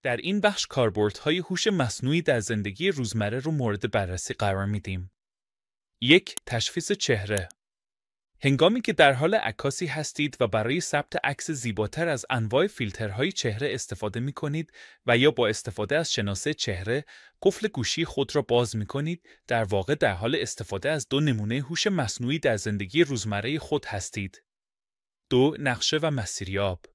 در این بخش کاربردهای هوش مصنوعی در زندگی روزمره رو مورد بررسی قرار میدیم. 1. تشخیص چهره. هنگامی که در حال عکاسی هستید و برای ثبت عکس زیباتر از انواع فیلترهای چهره استفاده می کنید و یا با استفاده از شناسه چهره قفل گوشی خود را باز می کنید، در واقع در حال استفاده از 2 نمونه هوش مصنوعی در زندگی روزمره خود هستید. 2. نقشه و مسیریاب.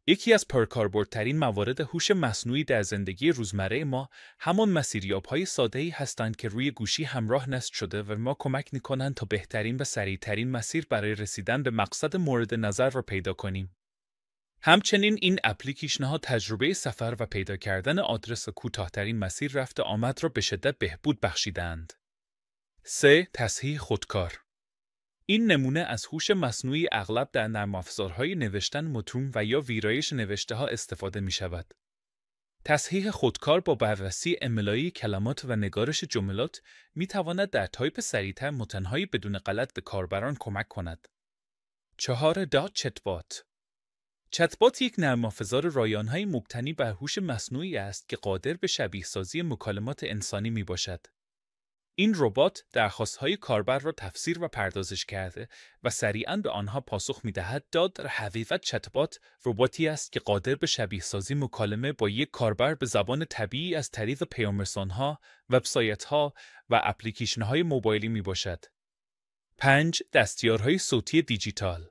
یکی از پرکاربردترین موارد هوش مصنوعی در زندگی روزمره ما همان مسیریاب‌های ساده‌ای هستند که روی گوشی همراه نصب شده و ما کمک می‌کنند تا بهترین و سریعترین مسیر برای رسیدن به مقصد مورد نظر را پیدا کنیم. همچنین این اپلیکیشن‌ها تجربه سفر و پیدا کردن آدرس و کوتاه‌ترین مسیر رفت آمد را به شدت بهبود بخشیدند. 3. تصحیح خودکار. این نمونه از هوش مصنوعی اغلب در نرم افزارهای نوشتن متون و یا ویرایش نوشته‌ها استفاده می‌شود. تصحیح خودکار با بررسی املایی کلمات و نگارش جملات می‌تواند در تایپ سریعتر متن‌های بدون غلط به کاربران کمک کند. 4. چت‌بات. چت‌بات یک نرم افزار رایانه‌ای مبتنی بر هوش مصنوعی است که قادر به شبیه‌سازی مکالمات انسانی میباشد. این ربات درخواست‌های کاربر را تفسیر و پردازش کرده و سریعاً به آنها پاسخ می‌دهد. در حقیقت چت‌بات رباتی است که قادر به شبیه‌سازی مکالمه با یک کاربر به زبان طبیعی از طریق پیام‌رسان‌ها، وبسایت‌ها و اپلیکیشن‌های موبایلی میباشد. 5. دستیارهای صوتی دیجیتال.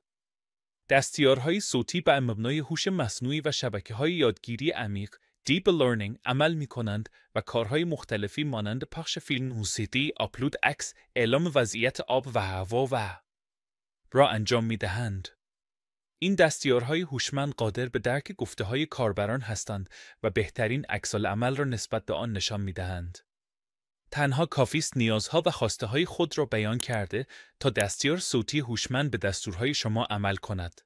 دستیارهای صوتی بر مبنای هوش مصنوعی و شبکه‌های یادگیری عمیق Deep Learning عمل می‌کنند و کارهای مختلفی مانند پخش فیلم، موسیقی، آپلود عکس، اعلام وضعیت آب و هوا را انجام می‌دهند. این دستیارهای هوشمند قادر به درک گفته‌های کاربران هستند و بهترین عکس‌العمل را نسبت به آن نشان می‌دهند. تنها کافی است نیازها و خواسته‌های خود را بیان کرده تا دستیار صوتی هوشمند به دستورهای شما عمل کند.